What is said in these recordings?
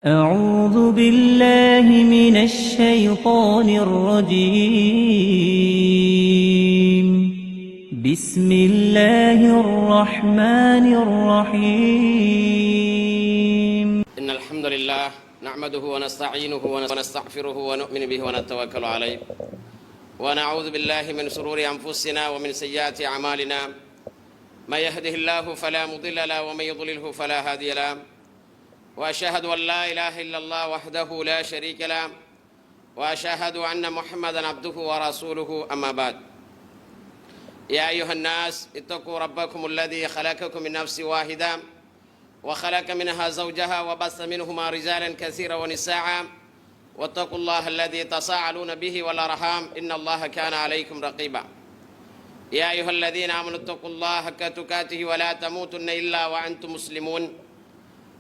أعوذ بالله من الشيطان الرجيم بسم الله الرحمن الرحيم إن الحمد لله نحمده ونستعينه ونستغفره ونؤمن به ونتوكل عليه ونعوذ بالله من شرور أنفسنا ومن سيئات أعمالنا من يهده الله فلا مضل له ومن يضلله فلا هادي له وأشهد أن لا إله إلا الله وحده لا شريك له وأشهد أن محمدا عبده ورسوله أما بعد يا أيها الناس اتقوا ربكم الذي خلقكم من نفس واحدة وخلق منها زوجها وبث منهما رجالا كثيرا ونساء واتقوا الله الذي تساءلون به والأرحام إن الله كان عليكم رقيبا يا أيها الذين آمنوا اتقوا الله حق تقاته ولا تموتن إلا وأنتم مسلمون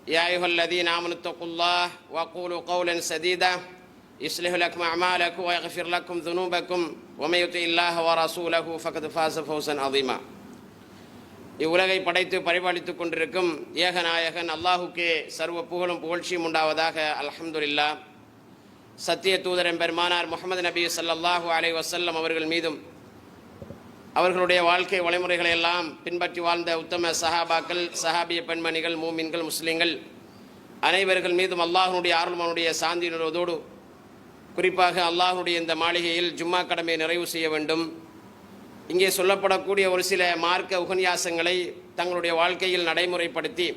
يا أيها الذين آمنوا اتقوا الله وقولوا قولا سديدا يصلح لكم أعمالكم ويغفر لكم ذنوبكم ومن يطع الله ورسوله فقد فاز فوزا عظيما. இவ்வுலகை படைத்து பரிபாலித்துக் கொண்டிருக்கும் ஏகநாயகன் அல்லாஹுக்கே சர்வ புகழும் புகழ்ச்சியும் உண்டாவதாக. அல்ஹம்துலில்லாஹ். சத்திய தூதர் பெருமானார் முஹம்மது நபி ஸல்லல்லாஹு அலைஹி வஸல்லம் அவர்கள் மீதும் அவர்களுடைய வாழ்க்கை வழிமுறைகளை எல்லாம் பின்பற்றி வாழ்ந்த உத்தம சஹாபாக்கள், சஹாபிய பெண்மணிகள், மூமின்கள், முஸ்லீம்கள் அனைவர்கள் மீதும் அல்லாஹ்வுடைய அருள்மனுடைய சாந்தியினரோடு குறிப்பாக அல்லாஹ்வுடைய இந்த மாளிகையில் ஜும்மா கடமையை நிறைவு செய்ய வேண்டும். இங்கே சொல்லப்படக்கூடிய ஒரு சில மார்க்க உபன்யாசங்களை தங்களுடைய வாழ்க்கையில் நடைமுறைப்படுத்தி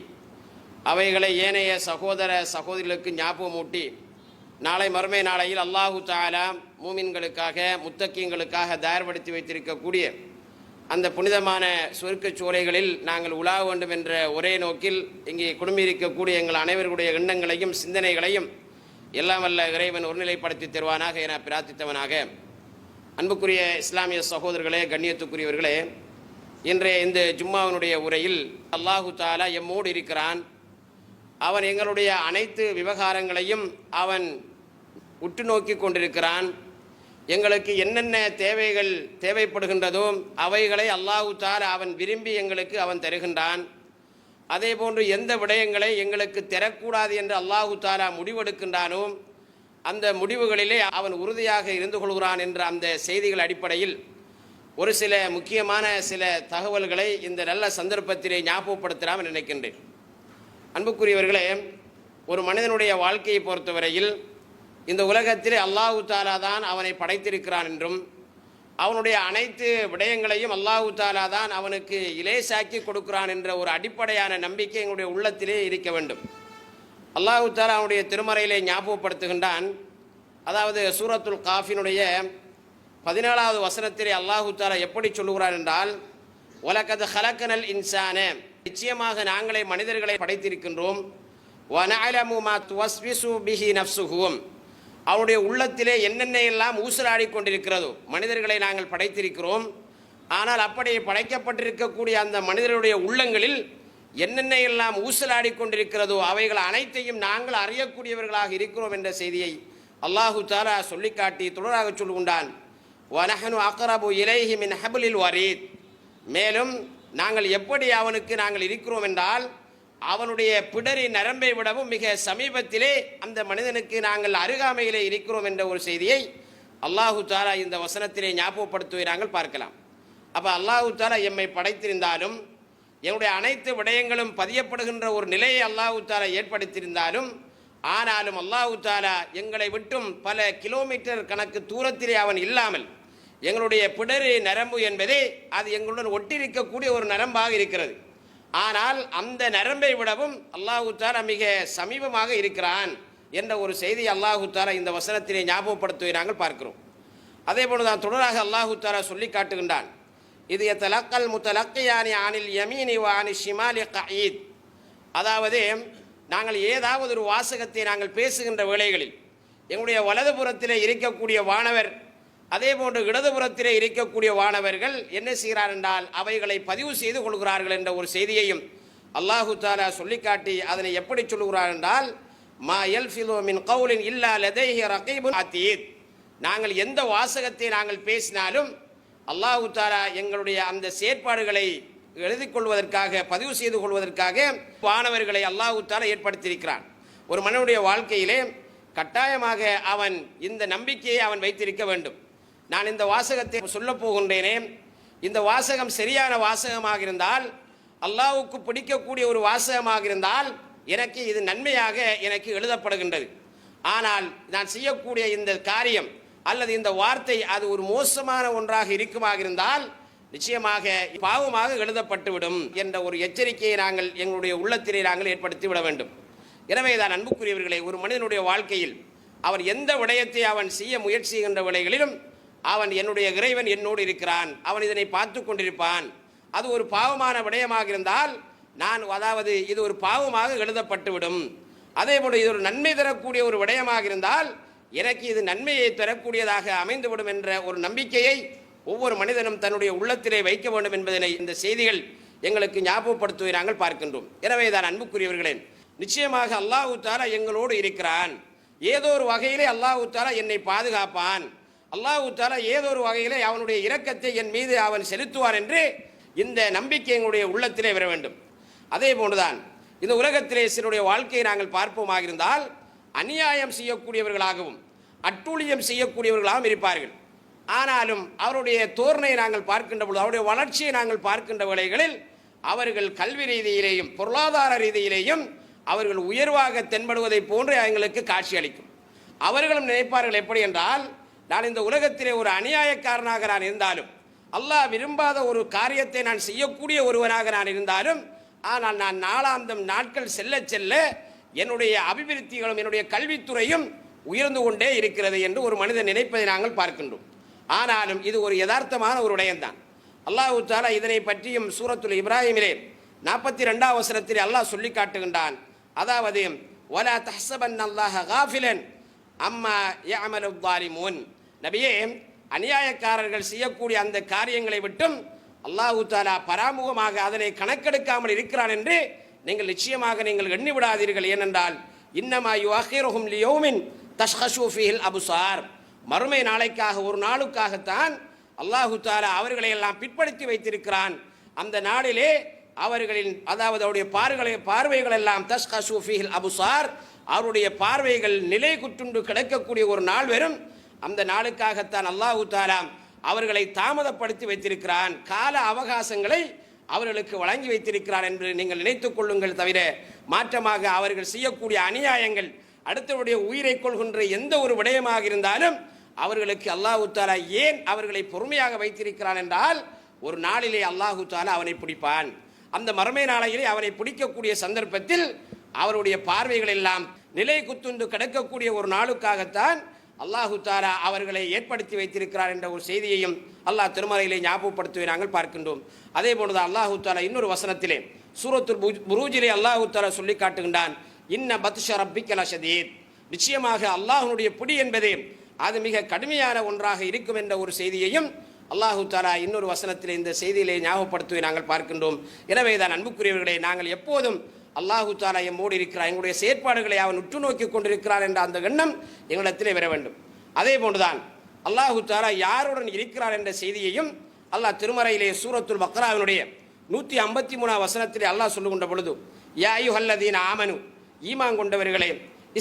அவைகளை ஏனைய சகோதர சகோதரிகளுக்கு ஞாபகமூட்டி நாளை மறுமை நாளையில் அல்லாஹு தஆலா மூமின்களுக்காக முத்தக்கீங்களுக்காக தயார்படுத்தி வைத்திருக்கக்கூடிய அந்த புனிதமான சொர்க்கச் சோலைகளில் நாங்கள் உலா வேண்டும் என்ற ஒரே நோக்கில் இங்கே குடும்பியிருக்கக்கூடிய எங்கள் அனைவருடைய எண்ணங்களையும் சிந்தனைகளையும் எல்லாம் வல்ல இறைவன் ஒருநிலைப்படுத்தி தருவானாக என பிரார்த்தித்தவனாக. அன்புக்குரிய இஸ்லாமிய சகோதரர்களே, கண்ணியத்துக்குரியவர்களே, இன்றைய இந்த ஜும்மாவினுடைய உரையில் அல்லாஹு தஆலா எம்மோடு இருக்கிறான். அவன் எங்களுடைய அனைத்து விவகாரங்களையும் அவன் உற்று நோக்கி கொண்டிருக்கிறான். எங்களுக்கு என்னென்ன தேவைகள் தேவைப்படுகின்றதோ அவைகளை அல்லாஹு தஆலா அவன் விரும்பி எங்களுக்கு அவன் தருகின்றான். அதே போன்று எந்த விடயங்களை எங்களுக்கு தரக்கூடாது என்று அல்லாஹு தஆலா முடிவெடுக்கின்றானோ அந்த முடிவுகளிலே அவன் உறுதியாக இருந்து கொள்கிறான் என்ற அந்த செய்திகள் அடிப்படையில் ஒரு சில முக்கியமான சில தகவல்களை இந்த நல்ல சந்தர்ப்பத்திலே ஞாபகப்படுத்தலாம் நினைக்கின்றேன். அன்புக்குரியவர்களே, ஒரு மனிதனுடைய வாழ்க்கையை பொறுத்தவரையில் இந்த உலகத்திலே அல்லாஹு தஆலா தான் அவனை படைத்திருக்கிறான் என்றும் அவனுடைய அனைத்து விடயங்களையும் அல்லாஹு தஆலா தான் அவனுக்கு இலேசாக்கி கொடுக்கிறான் என்ற ஒரு அடிப்படையான நம்பிக்கை எங்களுடைய உள்ளத்திலே இருக்க வேண்டும். அல்லாஹு தஆலா அவனுடைய திருமறையிலே ஞாபகப்படுத்துகின்றான். அதாவது சூரத்துல் காஃபினுடைய 17வது வசனத்திலே அல்லாஹு தஆலா எப்படி சொல்லுகிறான் என்றால், வலகத் ஹலக்கனல் இன்சான, நிச்சயமாக நாங்களே மனிதர்களை படைத்திருக்கின்றோம். வனஅலமு மா துவஸ்விசு பிஹி நஃப்ஸுஹு, அவனுடைய உள்ளத்திலே என்னென்ன எல்லாம் ஊசலாடி கொண்டிருக்கிறதோ மனிதர்களை நாங்கள் படைத்திருக்கிறோம். ஆனால் அப்படி படைக்கப்பட்டிருக்கக்கூடிய அந்த மனிதர்களுடைய உள்ளங்களில் என்னென்ன எல்லாம் ஊசலாடி கொண்டிருக்கிறதோ அவைகள் அனைத்தையும் நாங்கள் அறியக்கூடியவர்களாக இருக்கிறோம் என்ற செய்தியை அல்லாஹு தஆலா சொல்லிக்காட்டி தொடராக சொல்லுகின்றான். வனஹனு அக்ரபு இலைஹி மின் ஹப்லில் வரீத், மேலும் நாங்கள் எப்படி அவனுக்கு நாங்கள் இருக்கிறோம் என்றால் அவனுடைய பிடரி நரம்பை விடவும் மிக சமீபத்திலே அந்த மனிதனுக்கு நாங்கள் அருகாமையிலே இருக்கிறோம் என்ற ஒரு செய்தியை அல்லாஹு தஆலா இந்த வசனத்திலே ஞாபகப்படுத்துவதை நாங்கள் பார்க்கலாம். அப்போ அல்லாஹு தஆலா எம்மை படைத்திருந்தாலும் என்னுடைய அனைத்து விடயங்களும் பதியப்படுகின்ற ஒரு நிலையை அல்லாஹு தஆலா ஏற்படுத்தியிருந்தாலும் ஆனாலும் அல்லாஹு தஆலா எங்களை விட்டும் பல கிலோமீட்டர் கணக்கு தூரத்திலே அவன் இல்லாமல் எங்களுடைய பிடரி நரம்பு என்பதே அது எங்களுடன் ஒட்டியிருக்கக்கூடிய ஒரு நரம்பாக இருக்கிறது. ஆனால் அந்த நரம்பை விடவும் அல்லாஹு தஆலா மிக சமீபமாக இருக்கிறான் என்ற ஒரு செய்தி அல்லாஹு தஆலா இந்த வசனத்திலே ஞாபகப்படுத்துவதை நாங்கள் பார்க்கிறோம். அதே போல தான் தொடராக அல்லாஹு தஆலா சொல்லி காட்டுகின்றான். இது யதலக்கல் முத்தலக்கியானி அனில் யமீனி வ அனில் ஷிமாலி கஈத், அதாவது நாங்கள் ஏதாவது ஒரு வாசகத்தை நாங்கள் பேசுகின்ற வேளைகளில் எங்களுடைய வலதுபுறத்திலே இருக்கக்கூடிய வானவர் அதே போன்று இடதுபுறத்திலே இருக்கக்கூடிய வானவர்கள் என்ன செய்கிறார் என்றால் அவைகளை பதிவு செய்து கொள்கிறார்கள் என்ற ஒரு செய்தியையும் அல்லாஹு தஆலா சொல்லிக்காட்டி அதனை எப்படி சொல்லுகிறார் என்றால், மா யல்ஃபிது மின் கௌலின் இல்லா லதைஹி ரகீபுன் அதீத், நாங்கள் எந்த வாசகத்தை நாங்கள் பேசினாலும் அல்லாஹு தஆலா எங்களுடைய அந்த செயற்பாடுகளை எழுதி கொள்வதற்காக பதிவு செய்து கொள்வதற்காக வானவர்களை அல்லாஹ் தஆலா ஏற்படுத்தியிருக்கிறான். ஒரு மனிதனுடைய வாழ்க்கையிலே கட்டாயமாக அவன் இந்த நம்பிக்கையை அவன் வைத்திருக்க வேண்டும். நான் இந்த வாசகத்தை சொல்லப் போகின்றேனே, இந்த வாசகம் சரியான வாசகமாக இருந்தால், அல்லாஹ்வுக்கு பிடிக்கக்கூடிய ஒரு வாசகமாக இருந்தால், எனக்கு இது நன்மையாக எனக்கு எழுதப்படுகின்றது. ஆனால் நான் செய்யக்கூடிய இந்த காரியம் அல்லது இந்த வார்த்தை அது ஒரு மோசமான ஒன்றாக இருக்குமாக இருந்தால் நிச்சயமாக பாவமாக எழுதப்பட்டுவிடும் என்ற ஒரு எச்சரிக்கையை நாங்கள் எங்களுடைய உள்ளத்திலே நாங்கள் ஏற்படுத்தி விட வேண்டும். எனவே தான் அன்புக்குரியவர்களே, ஒரு மனிதனுடைய வாழ்க்கையில் அவன் எந்த விடயத்தை அவன் செய்ய முயற்சி செய்கின்ற விடைகளிலும் அவன் என்னுடைய இறைவன் என்னோடு இருக்கிறான், அவன் இதனை பார்த்து கொண்டிருப்பான். அது ஒரு பாவமான விடயமாக இருந்தால் அதாவது இது ஒரு பாவமாக எழுதப்பட்டுவிடும். அதேபோல் இது ஒரு நன்மை தரக்கூடிய ஒரு விடயமாக இருந்தால் எனக்கு இது நன்மையை தரக்கூடியதாக அமைந்துவிடும் என்ற ஒரு நம்பிக்கையை ஒவ்வொரு மனிதனும் தன்னுடைய உள்ளத்திலே வைக்க வேண்டும் என்பதனை இந்த செய்திகள் எங்களுக்கு ஞாபகப்படுத்துவதை நாங்கள் பார்க்கின்றோம். எனவே தான் அன்புக்குரியவர்களே, நிச்சயமாக அல்லாஹ் தஆலா எங்களோடு இருக்கிறான். ஏதோ ஒரு வகையிலே அல்லாஹ் தஆலா என்னை பாதுகாப்பான், அல்லாஹ் தஆலா ஏதோ ஒரு வகையிலே அவனுடைய இரக்கத்தை என் மீது அவன் செலுத்துவான் என்று இந்த நம்பிக்கை எங்களுடைய உள்ளத்திலே வர வேண்டும். அதே போன்றுதான் இந்த உலகத்திலே சிலருடைய வாழ்க்கையை நாங்கள் பார்ப்போமாக இருந்தால் அநியாயம் செய்யக்கூடியவர்களாகவும் அட்டூழியம் செய்யக்கூடியவர்களாகவும் இருப்பார்கள். ஆனாலும் அவருடைய தோரணையை நாங்கள் பார்க்கின்ற பொழுது, அவருடைய வளர்ச்சியை நாங்கள் பார்க்கின்ற வேளைகளில் அவர்கள் கல்வி ரீதியிலேயும் பொருளாதார ரீதியிலேயும் அவர்கள் உயர்வாக தென்படுவதை போன்று எங்களுக்கு காட்சி அளிக்கும். அவர்களும் நினைப்பார்கள் எப்படி என்றால், நான் இந்த உலகத்திலே ஒரு அநியாயக்காரனாக நான் இருந்தாலும், அல்லாஹ் விரும்பாத ஒரு காரியத்தை நான் செய்யக்கூடிய ஒருவனாக நான் இருந்தாலும், ஆனால் நான் நாளாந்தம் நாட்கள் செல்ல செல்ல என்னுடைய அபிவிருத்திகளும் என்னுடைய கல்வித்துறையும் உயர்ந்து கொண்டே இருக்கிறது என்று ஒரு மனிதன் நினைப்பதை நாங்கள் பார்க்கின்றோம். ஆனாலும் இது ஒரு யதார்த்தமான ஒரு விடயம்தான். அல்லாஹ் தஆலா இதனை பற்றியும் சூரத்துல் இப்ராஹிமிலே 42வது வசனத்திலே அல்லாஹ் சொல்லி காட்டுகின்றான். அதாவது வலா தஹ்ஸபன்னல்லாஹ காஃபிலன் அம்மா யஅமலு ஸாலிமூன். நபியே, அநியாயக்காரர்கள் செய்யக்கூடிய அந்த காரியங்களை விட்டும் அல்லாஹ் தஆலா பராமுகமாக அதனை கணக்கெடுக்காமல் இருக்கிறான் என்று நீங்கள் நிச்சயமாக நீங்கள் எண்ணி விடாதீர்கள். ஏனென்றால் இன்னமா யுஅখিরুஹும் லியௌமின் தஷ்கஷு ஃபீஹில் அப்சார். மறுமை நாளைக்காக, ஒரு நாளுக்காகத்தான் அல்லாஹ் தஆலா அவர்களை எல்லாம் பிற்படுத்தி வைத்திருக்கிறான். அந்த நாளிலே அவர்களின் அதாவது அவருடைய பார்வைகள் எல்லாம் தஷ்கஷு ஃபீஹில் அப்சார், அவருடைய பார்வைகள் நிலை குற்றுண்டு கிடக்கக்கூடிய ஒரு நாள் வரும். அந்த நாளுக்காகத்தான் அல்லாஹ் தஆலா அவர்களை தாமதப்படுத்தி வைத்திருக்கிறான், கால அவகாசங்களை அவர்களுக்கு வழங்கி வைத்திருக்கிறார் என்று நீங்கள் நினைத்துக் கொள்ளுங்கள். தவிர மாற்றமாக அவர்கள் செய்யக்கூடிய அநியாயங்கள், அடுத்தவருடைய உயிரை கொள்கின்ற எந்த ஒரு விடயமாக இருந்தாலும் அவர்களுக்கு அல்லாஹ் தஆலா ஏன் அவர்களை பொறுமையாக வைத்திருக்கிறான் என்றால், ஒரு நாளிலே அல்லாஹ் தஆலா அவனை பிடிப்பான். அந்த மறுமை நாளையிலே அவனை பிடிக்கக்கூடிய சந்தர்ப்பத்தில் அவருடைய பார்வைகள் எல்லாம் நிலை குத்துண்டு கிடக்கக்கூடிய ஒரு நாளுக்காகத்தான் அல்லாஹு தஆலா அவர்களை ஏற்படுத்தி வைத்திருக்கிறார் என்ற ஒரு செய்தியையும் அல்லாஹ் திருமறையிலே ஞாபகப்படுத்துவதை நாங்கள் பார்க்கின்றோம். அதே போன்று அல்லாஹு தஆலா இன்னொரு வசனத்திலே சூரத்துல் புரூஜிலே அல்லாஹு தஆலா சொல்லி காட்டுகின்றான், இன்ன பத்ஷ ரப்பிக லஷதீத். நிச்சயமாக அல்லாஹ்வுடைய பிடி என்பதே அது மிக கடுமையான ஒன்றாக இருக்கும் என்ற ஒரு செய்தியையும் அல்லாஹு தஆலா இன்னொரு வசனத்திலே இந்த செய்தியிலே ஞாபகப்படுத்துவதை நாங்கள் பார்க்கின்றோம். எனவே தான் அன்புக்குரியவர்களே, நாங்கள் எப்போதும் அல்லாஹு தஆலா எம்மோடு இருக்கிறார், எங்களுடைய செயற்பாடுகளை அவன் உற்று நோக்கி கொண்டிருக்கிறார் என்ற அந்த எண்ணம் எங்களிடத்திலே வர வேண்டும். அதே போன்றுதான் அல்லாஹு தஆலா யாருடன் இருக்கிறார் என்ற செய்தியையும் அல்லாஹ் திருமறையிலே சூரத்துல் பக்ராவினுடைய 153வது வசனத்திலே அல்லாஹ் சொல்லுகின்ற பொழுது, யா அய்யுஹல்லதீன ஆமனு, ஈமான் கொண்டவர்களே,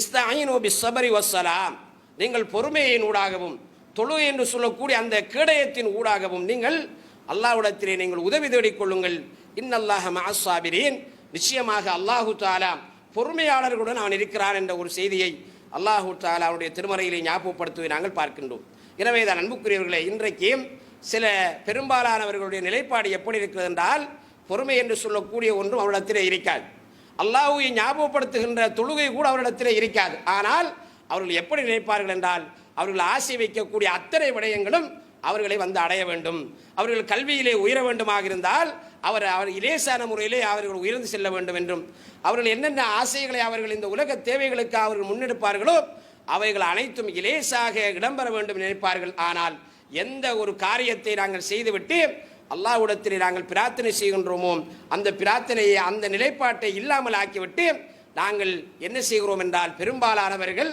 இஸ்தஈனு பிஸ்ஸப்ரி வஸ்ஸலாம், நீங்கள் பொறுமையின் ஊடாகவும் தொழுகை என்று சொல்லக்கூடிய அந்த கேடயத்தின் ஊடாகவும் நீங்கள் அல்லாஹ்விடத்திலே நீங்கள் உதவி தேடிக் கொள்ளுங்கள். இன்னல்லாஹ மஅஸ் ஸாபிரீன், நிச்சயமாக அல்லாஹு தஆலா பொறுமையாளர்களுடன் அவன் இருக்கிறான் என்ற ஒரு செய்தியை அல்லாஹு தஆலா அவருடைய திருமறையிலே ஞாபகப்படுத்துவதை நாங்கள் பார்க்கின்றோம். எனவே தான் அன்புக்குரியவர்களே, இன்றைக்கு சில பெரும்பாலானவர்களுடைய நிலைப்பாடு எப்படி இருக்கிறது என்றால், பொறுமை என்று சொல்லக்கூடிய ஒன்றும் அவரிடத்திலே இருக்காது, அல்லாஹ்வை ஞாபகப்படுத்துகின்ற தொழுகை கூட அவரிடத்திலே இருக்காது. ஆனால் அவர்கள் எப்படி நினைப்பார்கள் என்றால், அவர்கள் ஆசை வைக்கக்கூடிய அத்தனை விடயங்களும் அவர்களை வந்து அடைய வேண்டும், அவர்கள் கல்வியிலே உயர வேண்டுமாக இருந்தால் அவர் இலேசான முறையிலே அவர்கள் உயர்ந்து செல்ல வேண்டும் என்றும், அவர்கள் என்னென்ன ஆசைகளை அவர்கள் இந்த உலக தேவைகளுக்கு அவர்கள் முன்னெடுப்பார்களோ அவைகள் அனைத்தும் இலேசாக இடம்பெற வேண்டும் நினைப்பார்கள். ஆனால் எந்த ஒரு காரியத்தை நாங்கள் செய்துவிட்டு அல்லாஹ்விடத்திலே நாங்கள் பிரார்த்தனை செய்கின்றோமோ அந்த பிரார்த்தனையை, அந்த நிலைப்பாட்டை இல்லாமல் ஆக்கிவிட்டு நாங்கள் என்ன செய்கிறோம் என்றால், பெரும்பாலானவர்கள்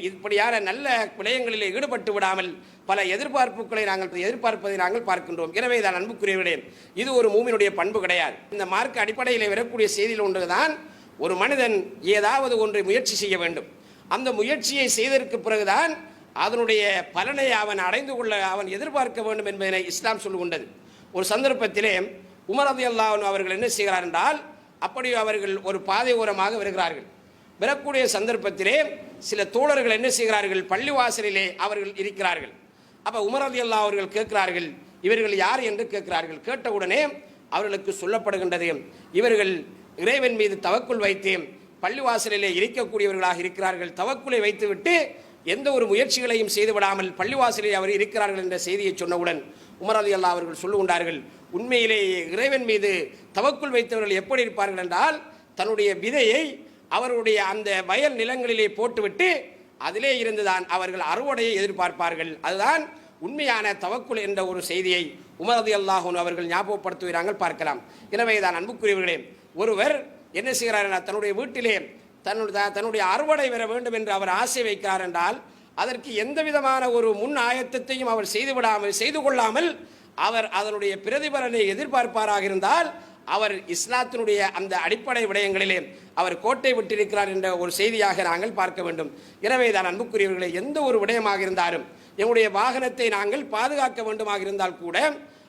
இப்படியான நல்ல விடயங்களிலே ஈடுபட்டு விடாமல் பல எதிர்பார்ப்புகளை நாங்கள் எதிர்பார்ப்பதை நாங்கள் பார்க்கின்றோம். எனவே தான் அன்புக்குரியவர்களே, இது ஒரு மூமினுடைய பண்பு கிடையாது. இந்த மார்க்க அடிப்படையில் வரக்கூடிய செய்தியில் ஒன்றுதான், ஒரு மனிதன் ஏதாவது ஒன்றை முயற்சி செய்ய வேண்டும். அந்த முயற்சியை செய்ததற்கு பிறகுதான் அதனுடைய பலனை அவன் அடைந்து கொள்ள அவன் எதிர்பார்க்க வேண்டும் என்பதனை இஸ்லாம் சொல்லுகின்றது. ஒரு சந்தர்ப்பத்திலே உமர் ரலியல்லாஹு அன்ஹு அவர்கள் என்ன செய்கிறார் என்றால், அப்படி அவர்கள் ஒரு பாதை ஓரமாக வருகிறார்கள். வரக்கூடிய சந்தர்ப்பத்திலே சில தோழர்கள் என்ன செய்கிறார்கள், பள்ளிவாசலிலே அவர்கள் இருக்கிறார்கள். அப்போ உமர் ரலியல்லாஹு அவர்கள் கேட்கிறார்கள், இவர்கள் யார் என்று கேட்கிறார்கள். கேட்டவுடனே அவர்களுக்கு சொல்லப்படுகின்றது, இவர்கள் இறைவன் மீது தவக்குல் வைத்து பள்ளிவாசலிலே இருக்கக்கூடியவர்களாக இருக்கிறார்கள். தவக்குலை வைத்துவிட்டு எந்த ஒரு முயற்சிகளையும் செய்துவிடாமல் பள்ளிவாசலில் அவர் இருக்கிறார்கள் என்ற செய்தியை சொன்னவுடன் உமர் ரலியல்லாஹு அவர்கள் சொல்லுகின்றார்கள், உண்மையிலேயே இறைவன் மீது தவக்குல் வைத்தவர்கள் எப்படி இருப்பார்கள் என்றால், தன்னுடைய விதையை அவருடைய அந்த வயல் நிலங்களிலே போட்டுவிட்டு அதிலே இருந்துதான் அவர்கள் அறுவடையை எதிர்பார்ப்பார்கள். அதுதான் உண்மையான தவக்குல் என்ற ஒரு செய்தியை உமர் ரலியல்லாஹு அன்ஹு அவர்கள் ஞாபகப்படுத்துகிறார்கள் பார்க்கலாம். எனவே தான் அன்புக்குரியவர்களே, ஒருவர் என்ன செய்கிறார், தன்னுடைய வீட்டிலே தன்னுடைய அறுவடை வர வேண்டும் என்று அவர் ஆசை வைக்கிறார் என்றால், அதற்கு எந்த விதமான ஒரு முன் ஆயத்தத்தையும் அவர் செய்து கொள்ளாமல் அவர் அதனுடைய பிரதிபலனை எதிர்பார்ப்பாராக இருந்தால் அவர் இஸ்லாத்தினுடைய அந்த அடிப்படை விடயங்களிலே அவர் கோட்டை விட்டிருக்கிறார் என்ற ஒரு செய்தியாக நாங்கள் பார்க்க வேண்டும். எனவே தான் அன்புக்குரியவர்களே, எந்த ஒரு விடயமாக இருந்தாலும் எங்களுடைய வாகனத்தை நாங்கள் பாதுகாக்க வேண்டுமாக இருந்தால் கூட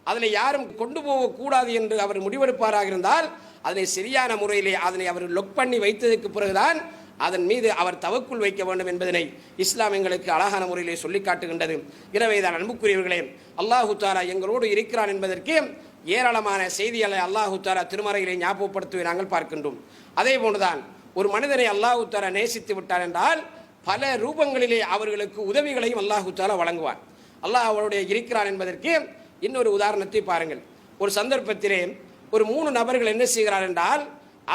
அதனை யாரும் கொண்டு போகக்கூடாது என்று அவர் முடிவெடுப்பாராக இருந்தால் அதனை சரியான முறையிலே அதனை அவர் லொக் பண்ணி வைத்ததற்கு பிறகுதான் அதன் மீது அவர் தவக்குள் வைக்க வேண்டும் என்பதனை இஸ்லாம் எங்களுக்கு அழகான முறையிலே சொல்லி காட்டுகின்றது. எனவே தான் அன்புக்குரியவர்களே, அல்லாஹு தஆலா எங்களோடு இருக்கிறான் என்பதற்கு ஏராளமான செய்திகளை அல்லாஹு தஆலா திருமறையிலே ஞாபகப்படுத்துவதை நாங்கள் பார்க்கின்றோம். அதே போன்றுதான் ஒரு மனிதனை அல்லாஹு தஆலா நேசித்து விட்டார் என்றால் பல ரூபங்களிலே அவர்களுக்கு உதவிகளையும் அல்லாஹு தஆலா வழங்குவார். அல்லாஹ் அவருடைய இருக்கிறான் என்பதற்கு இன்னொரு உதாரணத்தை பாருங்கள். ஒரு சந்தர்ப்பத்திலே ஒரு 3 நபர்கள் என்ன செய்கிறார் என்றால்,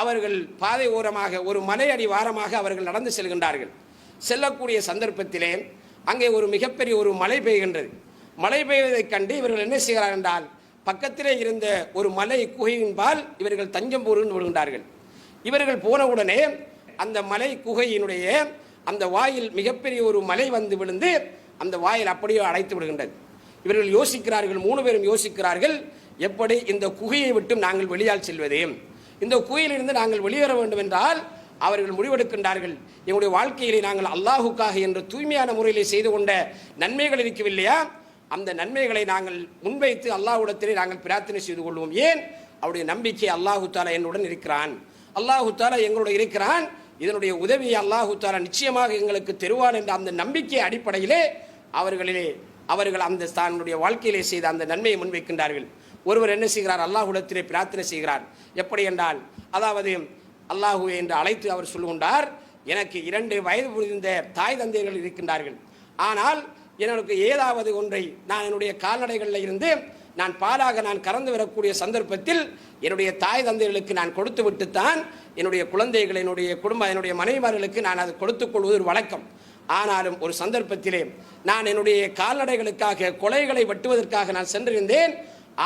அவர்கள் பாதை ஓரமாக ஒரு மலையடி வாரமாக அவர்கள் நடந்து செல்கின்றார்கள். செல்லக்கூடிய சந்தர்ப்பத்திலே அங்கே ஒரு மிகப்பெரிய ஒரு மழை பெய்கின்றது. மழை பெய்வதைக் கண்டு இவர்கள் என்ன செய்கிறார் என்றால், பக்கத்திலே இருந்த ஒரு மலை குகையின்பால் இவர்கள் தஞ்சம் புரிந்து விடுகின்றார்கள். இவர்கள் போனவுடனே அந்த மலை குகையினுடைய அந்த வாயில் மிகப்பெரிய ஒரு மலை வந்து விழுந்து அந்த வாயில் அப்படியே அடைத்து விடுகின்றது. இவர்கள் யோசிக்கிறார்கள், 3 பேரும் யோசிக்கிறார்கள், எப்படி இந்த குகையை விட்டு நாங்கள் வெளியால் செல்வது, இந்த குகையிலிருந்து நாங்கள் வெளியேற வேண்டும் என்றால் அவர்கள் முடிவெடுக்கின்றார்கள், எங்களுடைய வாழ்க்கையிலே நாங்கள் அல்லாஹுக்காக என்று தூய்மையான முறையிலே செய்து கொண்ட நன்மைகள் இருக்கவில்லையா, அந்த நன்மைகளை நாங்கள் முன்வைத்து அல்லாஹ்விடத்திலே நாங்கள் பிரார்த்தனை செய்து கொள்வோம். ஏன்? அவருடைய நம்பிக்கை அல்லாஹு தஆலா என்னுடன் இருக்கிறான், அல்லாஹு தஆலா எங்களோட இருக்கிறான், இதனுடைய உதவியை அல்லாஹு தஆலா நிச்சயமாக எங்களுக்கு தருவான் என்ற அந்த நம்பிக்கை அடிப்படையிலே அவர்கள் அந்த தன்னுடைய வாழ்க்கையிலே செய்த அந்த நன்மையை முன்வைக்கின்றார்கள். ஒருவர் என்ன செய்கிறார், அல்லாஹ்விடத்திலே பிரார்த்தனை செய்கிறார். எப்படி என்றால், அதாவது அல்லாஹுவே என்று அழைத்து அவர் சொல்லுகின்றார், எனக்கு 2 வயது புரிந்த தாய் தந்தையர்கள் இருக்கின்றார்கள். ஆனால் எனக்கு ஏதாவது ஒன்றை நான் என்னுடைய கால்நடைகளில் இருந்து நான் பாலாக நான் கறந்து வரக்கூடிய சந்தர்ப்பத்தில் என்னுடைய தாய் தந்தைகளுக்கு நான் கொடுத்து விட்டுத்தான் என்னுடைய குழந்தைகள் என்னுடைய மனைவிமார்களுக்கு நான் அது கொடுத்துக் கொள்வது ஒரு வழக்கம். ஆனாலும் ஒரு சந்தர்ப்பத்திலே நான் என்னுடைய கால்நடைகளுக்காக கொலைகளை வெட்டுவதற்காக நான் சென்றிருந்தேன்.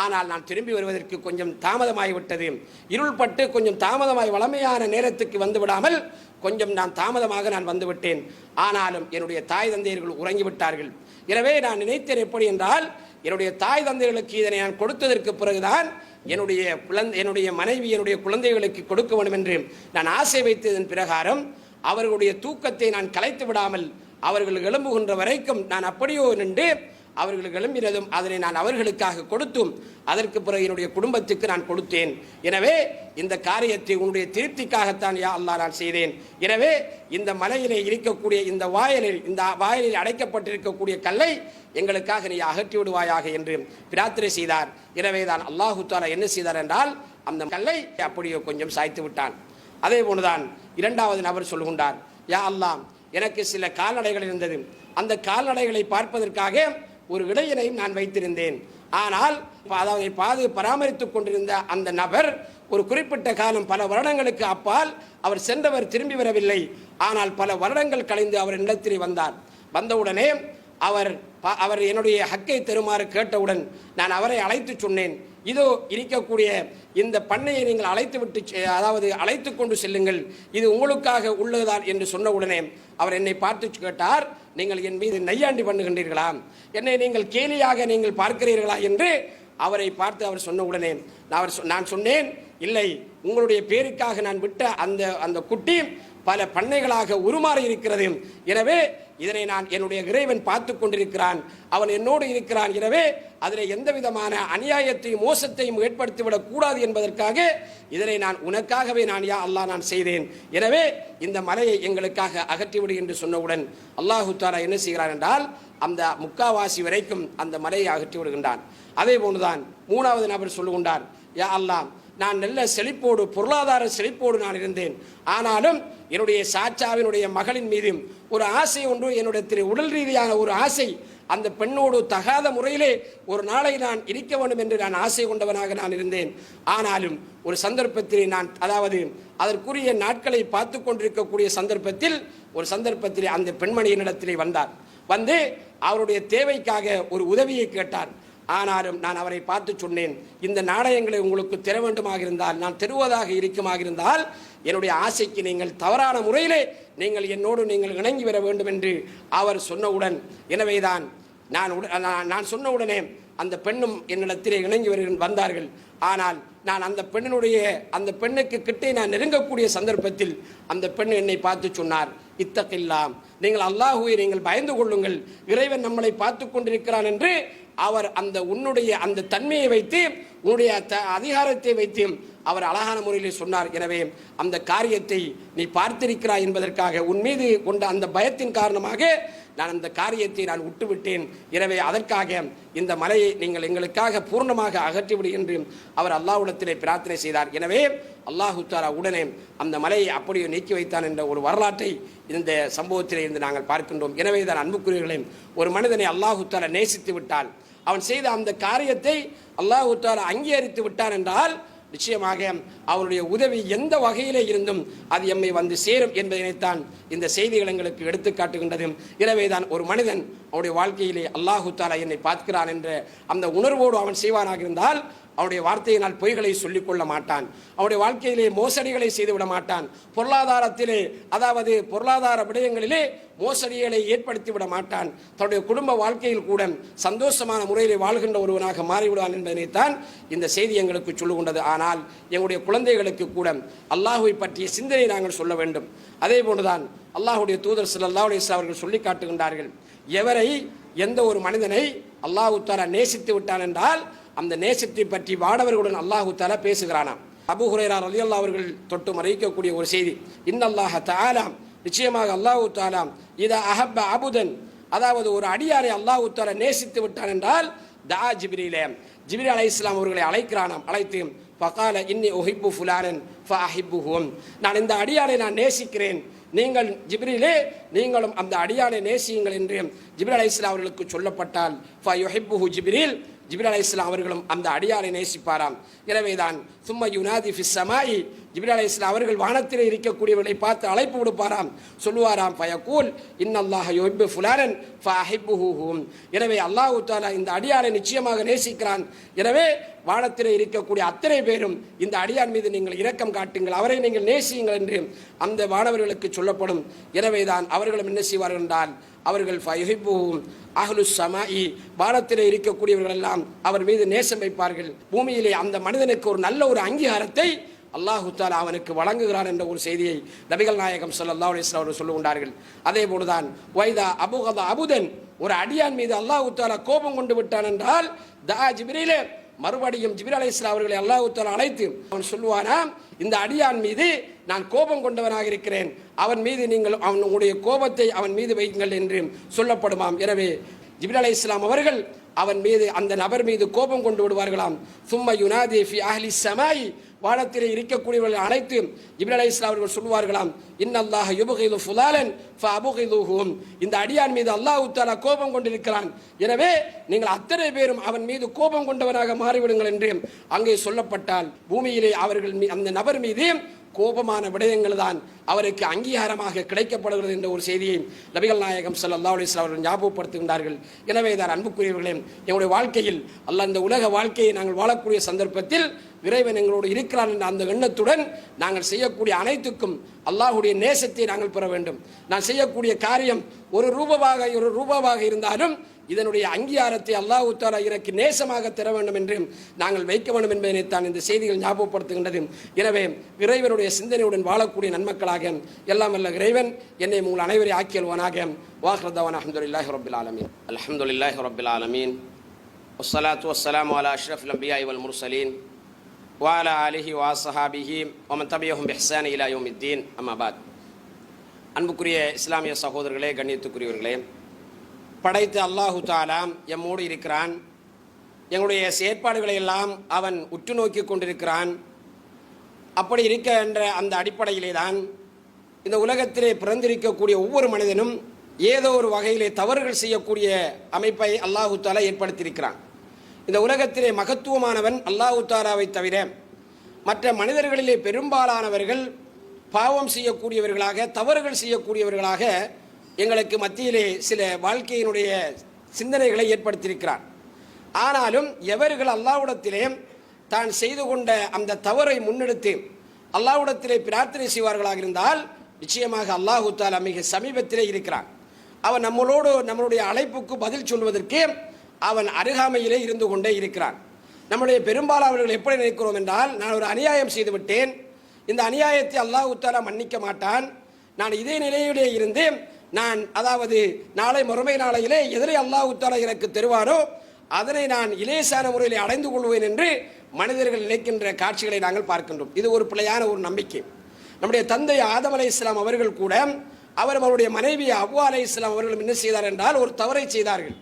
ஆனால் நான் திரும்பி வருவதற்கு கொஞ்சம் தாமதமாகிவிட்டது. இருள்பட்டு கொஞ்சம் தாமதமாகி வளமையான நேரத்துக்கு வந்து விடாமல் கொஞ்சம் நான் தாமதமாக நான் வந்துவிட்டேன். ஆனாலும் என்னுடைய தாய் தந்தையர்கள் உறங்கிவிட்டார்கள். எனவே நான் நினைத்தேன் எப்படி என்றால், என்னுடைய தாய் தந்தைகளுக்கு இதனை நான் கொடுத்ததற்கு பிறகுதான் என்னுடைய மனைவி என்னுடைய குழந்தைகளுக்கு கொடுக்க வேண்டும் என்று நான் ஆசை வைத்ததன் பிரகாரம் அவர்களுடைய தூக்கத்தை நான் கலைத்து விடாமல் அவர்கள் எழும்புகின்ற வரைக்கும் நான் அப்படியோ நின்று அவர்கள் எழும்பினதும் அதனை நான் அவர்களுக்காக கொடுத்தும் அதற்கு பிறகு என்னுடைய குடும்பத்துக்கு நான் கொடுத்தேன். எனவே இந்த காரியத்தை உன்னுடைய திருப்திக்காகத்தான் யா அல்லாஹ் நான் செய்தேன். எனவே இந்த மலையிலே இருக்கக்கூடிய இந்த வாயிலில் அடைக்கப்பட்டிருக்கக்கூடிய கல்லை எங்களுக்காக நீ அகற்றி விடுவாயாக என்று பிரார்த்தனை செய்தார். எனவே தான் அல்லாஹு தஆலா என்ன செய்தார் என்றால், அந்த கல்லை அப்படியே கொஞ்சம் சாய்த்து விட்டான். அதே போன்றுதான் 2வது நபர் சொல்கின்றார், யா அல்லாஹ் எனக்கு சில கால்நடைகள் இருந்தது, அந்த கால்நடைகளை பார்ப்பதற்காக ஒரு இடையனையும் நான் வைத்திருந்தேன். ஆனால் அதை பராமரித்துக் கொண்டிருந்த அந்த நபர் ஒரு குறிப்பிட்ட காலம் பல வருடங்களுக்கு அப்பால் அவர் சென்றவர் திரும்பி வரவில்லை. ஆனால் பல வருடங்கள் கழிந்து அவர் இடத்திலே வந்தார். வந்தவுடனே அவர் என்னுடைய ஹக்கை தருமாறு கேட்டவுடன் நான் அவரை அழைத்து சொன்னேன், இதோ இருக்கக்கூடிய இந்த பண்ணையை நீங்கள் அழைத்து கொண்டு செல்லுங்கள், இது உங்களுக்காக உள்ளதுதான் என்று சொன்னவுடனே அவர் என்னை பார்த்து கேட்டார், நீங்கள் என் மீது நையாண்டி பண்ணுகின்றீர்களா, என்னை நீங்கள் கேலியாக நீங்கள் பார்க்கிறீர்களா என்று அவரை பார்த்து அவர் சொன்ன உடனே நான் சொன்னேன், இல்லை, உங்களுடைய பேருக்காக நான் விட்ட அந்த அந்த குட்டி பல பண்ணைகளாக உருமாறி இருக்கிறது. எனவே இதனை நான் என்னுடைய இறைவன் பார்த்து கொண்டிருக்கிறான், அவன் என்னோடு இருக்கிறான். எனவே அதில் எந்த விதமான அநியாயத்தையும் மோசத்தையும் ஏற்படுத்திவிடக் கூடாது என்பதற்காக இதனை நான் உனக்காகவே நான் யா அல்லாஹ் நான் செய்தேன். எனவே இந்த மலையை எங்களுக்காக அகற்றிவிடு என்று சொன்னவுடன் அல்லாஹு தஆலா என்ன செய்கிறான் என்றால் அந்த முக்காவாசி வரைக்கும் அந்த மலையை அகற்றி விடுகின்றான். அதே போன்றுதான் மூணாவது நபர் சொல்லுகின்றார், யா அல்லாஹ், நான் நல்ல செழிப்போடு பொருளாதார செழிப்போடு நான் இருந்தேன். ஆனாலும் என்னுடைய சாச்சாவினுடைய மகளின் மீது ஒரு ஆசை ஒன்று, என்னுடைய உடல் ரீதியான ஒரு ஆசை, அந்த பெண்ணோடு தகாத முறையிலே ஒரு நாளை நான் இருக்க வேண்டும் என்று நான் ஆசை கொண்டவனாக நான் இருந்தேன். ஆனாலும் ஒரு சந்தர்ப்பத்திலே நான் அதற்குரிய நாட்களை பார்த்து கொண்டிருக்கக்கூடிய சந்தர்ப்பத்தில் அந்த பெண்மணியினிடத்திலே வந்தார். வந்து அவருடைய தேவைக்காக ஒரு உதவியை கேட்டார். ஆனாலும் நான் அவரை பார்த்து சொன்னேன், இந்த நாணயங்களை உங்களுக்கு தர வேண்டுமாக இருந்தால், நான் தருவதாக இருக்குமாக இருந்தால் என்னுடைய ஆசைக்கு நீங்கள் தவறான முறையிலே நீங்கள் என்னோடு நீங்கள் இணங்கி வர வேண்டும் என்று அவர் சொன்னவுடன், எனவேதான் நான் சொன்னவுடனே அந்த பெண்ணும் என்னிடத்திலே இணங்கி வந்தார்கள். ஆனால் நான் அந்த பெண்ணுக்கு கிட்டே நான் நெருங்கக்கூடிய சந்தர்ப்பத்தில் அந்த பெண் என்னை பார்த்து சொன்னார், இத்தகில்லாம், நீங்கள் அல்லாஹுவை நீங்கள் பயந்து கொள்ளுங்கள், இறைவன் நம்மளை பார்த்து கொண்டிருக்கிறான் என்று அவர் உன்னுடைய அந்த தன்மையை வைத்து, உன்னுடைய அதிகாரத்தை வைத்து அவர் அழகான முறையில் சொன்னார். எனவே அந்த காரியத்தை நீ பார்த்திருக்கிறாய் என்பதற்காக உன் மீது கொண்ட அந்த பயத்தின் காரணமாக நான் அந்த காரியத்தை நான் விட்டுவிட்டேன். எனவே அதற்காக இந்த மலையை நீங்கள் எங்களுக்காக பூர்ணமாக அகற்றிவிடு என்று அவர் அல்லாஹ்விடத்திலே பிரார்த்தனை செய்தார். எனவே அல்லாஹு தஆலா உடனே அந்த மலையை அப்படியே நீக்கி வைத்தான் என்ற ஒரு வரலாற்றை இந்த சம்பவத்திலே இருந்து நாங்கள் பார்க்கின்றோம். எனவே தான் அன்புக்குரியவர்களே, ஒரு மனிதனை அல்லாஹு தஆலா நேசித்து விட்டால், அவன் செய்த அந்த காரியத்தை அல்லாஹு தஆலா அங்கீகரித்து விட்டான் என்றால் நிச்சயமாக அவருடைய உதவி எந்த வகையிலே இருந்தும் அது எம்மை வந்து சேரும் என்பதனைத்தான் இந்த செய்திகள் எங்களுக்கு எடுத்து காட்டுகின்றது. எனவேதான் ஒரு மனிதன் அவருடைய வாழ்க்கையிலே அல்லாஹு தஆலா என்னை பார்க்கிறான் என்ற அந்த உணர்வோடு அவன் செய்வானாக இருந்தால் அவருடைய வார்த்தையினால் பொய்களை சொல்லிக் கொள்ள மாட்டான், அவருடைய வாழ்க்கையிலே மோசடிகளை செய்துவிட மாட்டான், பொருளாதார விடயங்களிலே மோசடிகளை ஏற்படுத்தி விட மாட்டான், தன்னுடைய குடும்ப வாழ்க்கையில் கூட சந்தோஷமான முறையிலே வாழ்கின்ற ஒருவனாக மாறிவிடுவான் என்பதனைத்தான் இந்த செய்தி எங்களுக்கு சொல்லுகின்றது. ஆனால் எங்களுடைய குழந்தைகளுக்கு கூட அல்லாஹுவை பற்றிய சிந்தனை நாங்கள் சொல்ல வேண்டும். அதே போன்றுதான் அல்லாஹுடைய தூதர் ஸல்லல்லாஹு அலைஹி வஸல்லம் அவர்கள் சொல்லி காட்டுகின்றார்கள், எந்த ஒரு மனிதனை அல்லாஹு தஆலா நேசித்து விட்டான் என்றால் அந்த நேசத்தை பற்றி வானவர்களுடன் அல்லாஹு தஆலா பேசுகிறானாம். அபூ ஹுரைரா ரலியல்லாஹு அவர்கள் தொட்டு மறைக்கக்கூடிய ஒரு செய்தி, இன்னல்லாஹ தஆலா, நிச்சயமாக அல்லாஹு தஆலா, இதா அஹப்ப அபுதன், ஒரு அடியாரை அல்லாஹு தஆலா நேசித்து விட்டான் என்றால் தஆ ஜிப்ரீல் அலைஹிஸ்ஸலாம் அவர்களை அழைக்கிறானாம். அழைத்து ஃபகால இன்னி உஹிப்பு ஃபுலானன் ஃபஅஹிப்புஹு, நான் இந்த அடியாரை நான் நேசிக்கிறேன், நீங்கள் ஜிப்ரீலே நீங்களும் அந்த அடியானை நேசியுங்கள் என்று ஜிப்ரீல் அலைஹிஸ்ஸலாம் அவர்களுக்கு சொல்லப்பட்டால் ஃபயுஹிப்புஹு ஜிப்ரீல் அலைஹிஸ்ஸலாம் அவர்களும் அந்த அடியாரை நேசிப்பாராம். எனவேதான் சும்ம யுனாதி ஃபிஸ் ஸமாஇ, ஜிப்ரீல் அலைஹிஸ்ஸலாம் அவர்கள் வானத்திலே இருக்கக்கூடியவர்களை பார்த்து அழைப்பு விடுப்பாராம், சொல்லுவாராம், ஃபயகூல் இன்னல்லாஹ யுஹிப்பு ஃபுலானன் ஃபஅஹிப்புஹு, எனவே அல்லாஹ் தஆலா இந்த அடியாரை நிச்சயமாக நேசிக்கிறான், எனவே வானத்திலே இருக்கக்கூடிய அத்தனை பேரும் இந்த அடியான் மீது நீங்கள் இரக்கம் காட்டுங்கள், அவரை நீங்கள் நேசியுங்கள் என்று அந்த வானவர்களுக்கு சொல்லப்படும். எனவேதான் அவர்களும் என்ன செய்வார்கள் என்றால் அவர்கள் ஃபயுஹிப்புஹு அஹ்லுஸ் ஸமாஇ, வானத்திலே இருக்கக்கூடியவர்கள் எல்லாம் அவர் மீது நேசம் வைப்பார்கள். பூமியிலே அந்த மனிதனுக்கு ஒரு நல்ல ஒரு அங்கீகாரத்தை அல்லாஹு தஆலா அவனுக்கு வழங்குகிறான் என்ற ஒரு செய்தியை நபிகள் நாயகம் ஸல்லல்லாஹு அலைஹி வஸல்லம் அவர்கள் சொல்லுகின்றார்கள். அதே போன்றுதான் வைதா அபுகத அபுதன், ஒரு அடியான் மீது அல்லாஹு தஆலா கோபம் கொண்டு விட்டான் என்றால் தஆ ஜிப்ரீலே, மறுபடியும் ஜிப்ரீல் அலைஹிஸ்ஸலாம் அவர்களை அல்லாஹ் தஆலா அழைத்து அவன் சொல்லுவானாம், இந்த அடியான் மீது நான் கோபம் கொண்டவனாக இருக்கிறேன், அவன் மீது நீங்கள் அவனுடைய கோபத்தை அவன் மீது வையுங்கள் என்று சொல்லப்படுமாம். எனவே ஜிப்ரீல் அலைஹிஸ்ஸலாம் அவர்கள் அவன் மீது அந்த நபர் மீது கோபம் கொண்டு விடுவார்களாம். சும்ம யுனாதி ஃபி அஹ்லி ஸமாஇ, வானத்திலே இருக்கக்கூடியவர்கள் அனைத்து ஜிப்ரீல் அலைஹிஸ்ஸலாம் அவர்கள் சொல்வார்களாம், இன்னல்லாஹ யுப்கிது ஃபுலாலன் ஃபஅபுகிதுஹு, இந்த அடியான் மீது அல்லாஹ் தஆலா கோபம் கொண்டிருக்கிறான், எனவே நீங்கள் அத்தனை பேரும் அவன் மீது கோபம் கொண்டவராக மாறிவிடுங்கள் என்று அங்கே சொல்லப்பட்டால் பூமியிலே அவர்கள் அந்த நபர் மீது கோபமான விடயங்கள் தான் அவருக்கு அங்கீகாரமாக கிடைக்கப்படுகிறது என்ற ஒரு செய்தியை நபிகள் நாயகம் ஸல்லல்லாஹு அலைஹி வஸல்லம் அவர்கள் ஞாபகப்படுத்துகின்றார்கள். எனவே தான் அன்புக்குரியவர்களே, எங்களுடைய வாழ்க்கையில் அல்லாஹ் இந்த உலக வாழ்க்கையை நாங்கள் வாழக்கூடிய சந்தர்ப்பத்தில் இறைவன் எங்களோடு இருக்கிறான் என்ற அந்த எண்ணத்துடன் நாங்கள் செய்யக்கூடிய அனைத்துக்கும் அல்லாஹ்வுடைய நேசத்தை நாங்கள் பெற வேண்டும். நான் செய்யக்கூடிய காரியம் ஒரு ரூபாவாக இருந்தாலும் இதனுடைய அங்கீகாரத்தை அல்லாஹ் தஆலா எனக்கு நேசமாக தர வேண்டும் என்று நாங்கள் வைக்க வேண்டும் என்பதனைத்தான் இந்த செய்திகள் ஞாபகப்படுத்துகின்றது. எனவே இறைவனுடைய சிந்தனையுடன் வாழக்கூடிய நன்மக்களாக எல்லாம் வல்ல இறைவன் என்னை உங்கள் அனைவரை ஆக்கியல்வானாக. வாஹிரு தஅவானா அல்ஹம்துலில்லாஹி ரப்பில் ஆலமீன். அல்ஹம்துலில்லாஹி ரப்பில் ஆலமீன். வஸ்ஸலாத்து வஸ்ஸலாமு அலா அஷ்ரஃபில் அன்பியாஇ வல் முர்சலீன் வ அலா ஆலிஹி வ ஸஹாபிஹி வ மன் தபியஹும் பிஹ்சான் இலா யௌமித்தீன். அம்மா பாத். அன்புக்குரிய இஸ்லாமிய சகோதரர்களே, கண்ணியத்துக்குரியவர்களே, படைத்த அல்லாஹு தஆலா எம்மோடு இருக்கிறான். எங்களுடைய செயற்பாடுகளை எல்லாம் அவன் உற்று நோக்கி கொண்டிருக்கிறான். அப்படி இருக்கின்ற அந்த அடிப்படையிலே தான் இந்த உலகத்திலே பிறந்திருக்கக்கூடிய ஒவ்வொரு மனிதனும் ஏதோ ஒரு வகையிலே தவறுகள் செய்யக்கூடிய அமைப்பை அல்லாஹு தஆலா ஏற்படுத்தியிருக்கிறான். இந்த உலகத்திலே மகத்துவமானவன் அல்லாஹு தஆலாவை தவிர மற்ற மனிதர்களிலே பெரும்பாலானவர்கள் பாவம் செய்யக்கூடியவர்களாக, தவறுகள் செய்யக்கூடியவர்களாக எங்களுக்கு மத்தியிலே சில வாழ்க்கையினுடைய சிந்தனைகளை ஏற்படுத்தியிருக்கிறார். ஆனாலும் எவர்கள் அல்லாஹ்விடத்திலே தான் செய்து கொண்ட அந்த தவறை முன்னெடுத்து அல்லாஹ்விடத்திலே பிரார்த்தனை செய்வார்களாக இருந்தால் நிச்சயமாக அல்லாஹு தஆலா மிக சமீபத்திலே இருக்கிறான். அவன் நம்மளுடைய அழைப்புக்கு பதில் சொல்வதற்கு அவன் அருகாமையிலே இருந்து கொண்டே இருக்கிறான். நம்முடைய பெரும்பாலானவர்கள் எப்படி நினைக்கிறோம் என்றால், நான் ஒரு அநியாயம் செய்து விட்டேன், இந்த அநியாயத்தை அல்லாஹ் தஆலா மன்னிக்க மாட்டான், நான் இதே நிலையிலே இருந்து நாளை மறுமை நாளையிலே எதிரே அல்லாஹ் தஆலா எனக்கு தருவாரோ அதனை நான் இலேசான முறையில் அடைந்து கொள்வேன் என்று மனிதர்கள் நினைக்கின்ற காட்சிகளை நாங்கள் பார்க்கின்றோம். இது ஒரு பிழையான ஒரு நம்பிக்கை. நம்முடைய தந்தை ஆதம் அலைஹிஸ்ஸலாம் அவர்கள் கூட அவருடைய மனைவி ஹவ்வா அலைஹிஸ்ஸலாம் அவர்கள் என்ன செய்தார் என்றால் ஒரு தவறை செய்தார்கள்.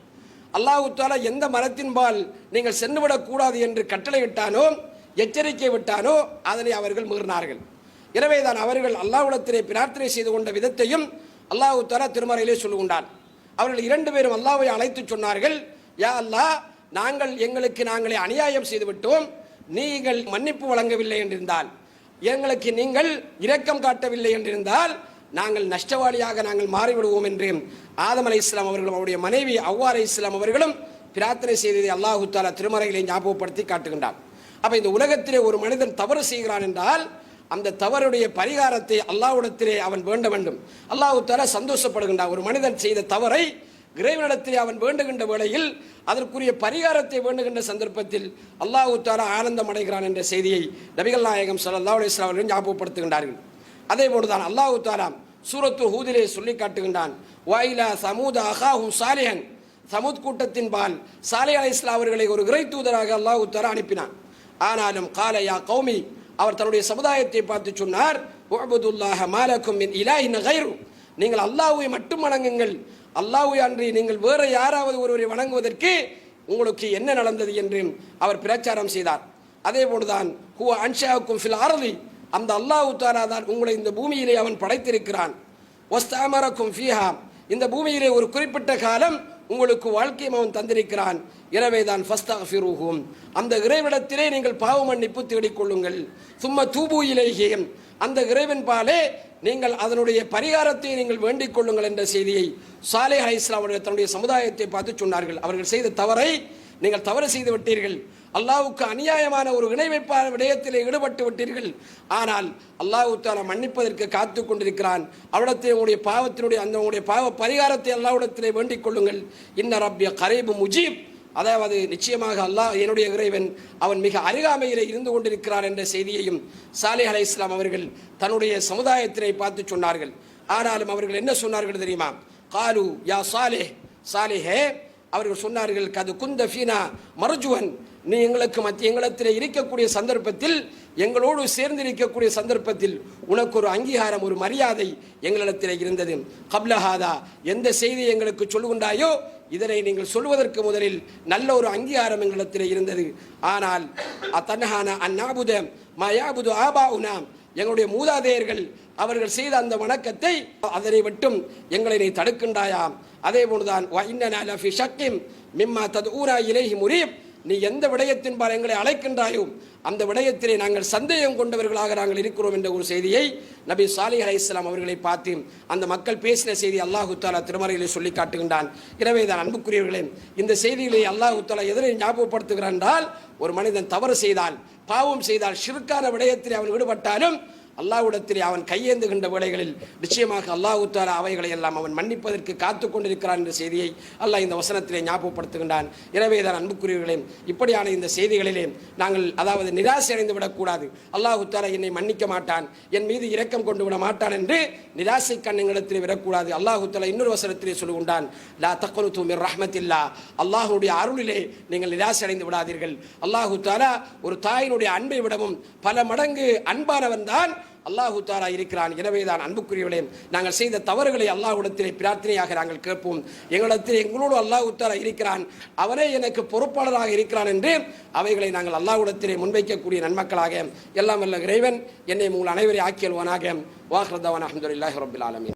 அல்லாஹ் தஆலா எந்த மரத்தின்பால் நீங்கள் சென்றுவிடக்கூடாது என்று கட்டளை விட்டானோ, எச்சரிக்கை விட்டானோ அதனை அவர்கள் மீறினார்கள். எனவே தான் அவர்கள் அல்லாஹ்விடத்திலே பிரார்த்தனை செய்து கொண்ட விதத்தையும் அல்லாஹ் தஆலா திருமறையிலே சொல்லுகின்றான். அவர்கள் இரண்டு பேரும் அல்லாஹ்வை அழைத்து சொன்னார்கள், யா அல்லாஹ், நாங்களே அநியாயம் செய்து விட்டோம், நீங்கள் மன்னிப்பு வழங்கவில்லை என்றிருந்தால், எங்களுக்கு நீங்கள் இரக்கம் காட்டவில்லை என்றிருந்தால் நாங்கள் நஷ்டவாளியாக நாங்கள் மாறிவிடுவோம் என்று ஆதம் அலைஹிஸ்ஸலாம் அவர்களும் அவருடைய மனைவி ஹவ்வா அலைஹிஸ்ஸலாம் அவர்களும் பிரார்த்தனை செய்ததை அல்லாஹ் தஆலா திருமறையிலே ஞாபகப்படுத்தி காட்டுகின்றார். அப்ப இந்த உலகத்திலே ஒரு மனிதன் தவறு செய்கிறான் என்றால் அந்த தவறுடைய பரிகாரத்தை அல்லாஹ்விடத்திலே அவன் வேண்ட வேண்டும். அல்லாஹ் தஆலா சந்தோஷப்படுகின்றான். ஒரு மனிதன் செய்த தவறை இறைவனிடத்திலே அவன் வேண்டுகின்ற வேளையில் அதற்குரிய பரிகாரத்தை வேண்டுகின்ற சந்தர்ப்பத்தில் அல்லாஹ் தஆலா ஆனந்தம் அடைகிறான் என்ற செய்தியை நபிகள் நாயகம் ஸல்லல்லாஹு அலைஹி வஸல்லம் அவர்கள் ஞாபகப்படுத்துகின்றார்கள். அதே போன்றுதான் அல்லாஹ் தஆலா சூரத்து ஹூதிலே சொல்லி காட்டுகின்றான், வஇலா சமூத அகாஹும் சாலிஹன், சமூத் கூட்டத்தின் பால் சாலிஹ் அலைஹிஸ்ஸலாம் அவர்களை ஒரு இறை தூதராக அல்லாஹ் தஆலா அனுப்பினான். ஆனாலும் கால யா கௌமி, அவர் தன்னுடைய சமுதாயத்தை பார்த்து சொன்னார், உஅ்புதுல்லாஹ மாலக்கும் மின் இலாஹின் கைரு, நீங்கள் அல்லாஹ்வை மட்டும் வணங்குங்கள், அல்லாஹ்வை அன்றி நீங்கள் வேற யாராவது ஒருவரை வணங்குவதற்கு உங்களுக்கு என்ன நடந்தது என்று அவர் பிரச்சாரம் செய்தார். அதே போன்றுதான் ஹுவ அன்ஷாக்கும் ஃபில் அர்தி, அந்த அல்லாஹ் தஆலா தான் உங்களை இந்த பூமியிலே அவன் படைத்திருக்கிறான். வஸ்தஅமரக்கும் ஃபீஹா, இந்த பூமியிலே ஒரு குறிப்பிட்ட காலம் உங்களுக்கு வாழ்க்கையும் அவன் தந்திருக்கிறான். எனவே தான் ஃபஸ்தக்ஃபிருஹும், அந்த இறைவிடத்திலே நீங்கள் பாவ மன்னிப்பு தேடிக்கொள்ளுங்கள். சும்ம தூபு இலைஹி, அந்த இறைவன் பாலே நீங்கள் அதனுடைய பரிகாரத்தை நீங்கள் வேண்டிக் கொள்ளுங்கள் என்ற செய்தியை சாலிஹ் அலைஹிஸ்ஸலாம் அவர்கள் தன்னுடைய சமுதாயத்தை பார்த்து சொன்னார்கள். அவர்கள் செய்த தவறை நீங்கள் தவறு செய்து விட்டீர்கள், அல்லாஹ்வுக்கு அநியாயமான ஒரு இணை வைப்பான விடயத்திலே ஈடுபட்டு விட்டீர்கள். ஆனால் அல்லாஹ் தஆலா மன்னிப்பதற்கு காத்து கொண்டிருக்கிறான். அவரிடத்தில் உங்களுடைய பாவத்தினுடைய அந்த உங்களுடைய பாவ பரிகாரத்தை அல்லாஹ்விடத்திலே வேண்டிக் கொள்ளுங்கள். இன்ன ரப்பி கரீபு முஜீப், அதாவது நிச்சயமாக அல்லாஹ் என்னுடைய இறைவன் அவன் மிக அருகாமையிலே இருந்து கொண்டிருக்கிறார் என்ற செய்தியையும் சாலிஹ் அலைஹிஸ்ஸலாம் அவர்கள் தன்னுடைய சமுதாயத்தினை பார்த்து சொன்னார்கள். ஆனாலும் அவர்கள் என்ன சொன்னார்கள் தெரியுமா? காலு யா சாலிஹ், சாலிஹே, அவர்கள் சொன்னார்கள், கது குந்த ஃபீனா மர்ஜுவன், நீ எங்களிடத்தில் இருக்கக்கூடிய சந்தர்ப்பத்தில், எங்களோடு சேர்ந்திருக்கக்கூடிய சந்தர்ப்பத்தில் உனக்கு ஒரு அங்கீகாரம், ஒரு மரியாதை எங்களிடத்தில் இருந்தது. கப்லஹாதா, எந்த செய்தி எங்களுக்கு சொல்லுகின்றாயோ இதனை நீங்கள் சொல்வதற்கு முதலில் நல்ல ஒரு அங்கீகாரம் எங்களிடத்தில் இருந்தது. ஆனால் தன்ஹானா அந்நாபுத மயாபுது ஆபாஉனா, எங்களுடைய மூதாதையர்கள் அவர்கள் செய்த அந்த வணக்கத்தை அதனை விட்டும் எங்களை நீ தடுக்கின்றாயாம். அதே போன்றுதான் மிம்மா ததுஊனா இலைஹி முரீப், நீ எந்த விடயத்தின்பால் எங்களை அழைக்கின்றாயோ அந்த விடயத்திலே நாங்கள் சந்தேகம் கொண்டவர்களாக நாங்கள் இருக்கிறோம் என்ற ஒரு செய்தியை நபி சாலிஹ் அலைஹிஸ்ஸலாம் அவர்களை பார்த்து அந்த மக்கள் பேசின செய்தி அல்லாஹு தஆலா திருமறையிலே சொல்லி காட்டுகின்றான். எனவே தான் அன்புக்குரியவர்களே, இந்த செய்திகளை அல்லாஹு தஆலா எதனை ஞாபகப்படுத்துகிறான் என்றால், ஒரு மனிதன் தவறு செய்தால், பாவம் செய்தால், ஷிர்கான விடயத்திலே அவன் ஈடுபட்டாலும் அல்லாஹ்விடத்திலே அவன் கையேந்துகின்ற வேளைகளில் நிச்சயமாக அல்லாஹ் தஆலா அவைகளை எல்லாம் அவன் மன்னிப்பதற்கு காத்து கொண்டிருக்கிறான் என்ற செய்தியை அல்லாஹ் இந்த வசனத்திலே ஞாபகப்படுத்துகின்றான். எனவே தான் அன்புக்குரியவர்களே, இப்படியான இந்த செய்திகளிலே நாங்கள் அதாவது நிராசை அடைந்து விடக்கூடாது. அல்லாஹ் தஆலா என்னை மன்னிக்க மாட்டான், என் மீது இரக்கம் கொண்டு விட மாட்டான் என்று நிராசை கண்ணங்களிடத்திலே விடக்கூடாது. அல்லாஹ் தஆலா இன்னொரு வசனத்திலே சொல்லுகின்றான், லா தக்னுது மிர் ரஹ்மத்தில்லா, அல்லாஹ்வுடைய அருளிலே நீங்கள் நிராசை அடைந்து விடாதீர்கள். அல்லாஹ் தஆலா ஒரு தாயினுடைய அன்பை விடவும் பல மடங்கு அன்பானவன் தான் அல்லாஹு தஆலா இருக்கிறான். எனவே தான் அன்புக்குரியவர்களே, நாங்கள் செய்த தவறுகளை அல்லாஹ்விடத்திலே பிரார்த்தனையாக நாங்கள் கேட்போம். எங்களோடு அல்லாஹு தஆலா இருக்கிறான், அவனே எனக்கு பொறுப்பாளராக இருக்கிறான் என்று அவைகளை நாங்கள் அல்லாஹ்விடத்திலே முன்வைக்கக்கூடிய நன்மக்களாக எல்லாம் வல்ல இறைவன் என்னை உங்கள் அனைவரை ஆக்கியல்வானாக. வாஹ்ரதவான் அல்ஹம்துலில்லாஹி ரப்பில் ஆலமீன்.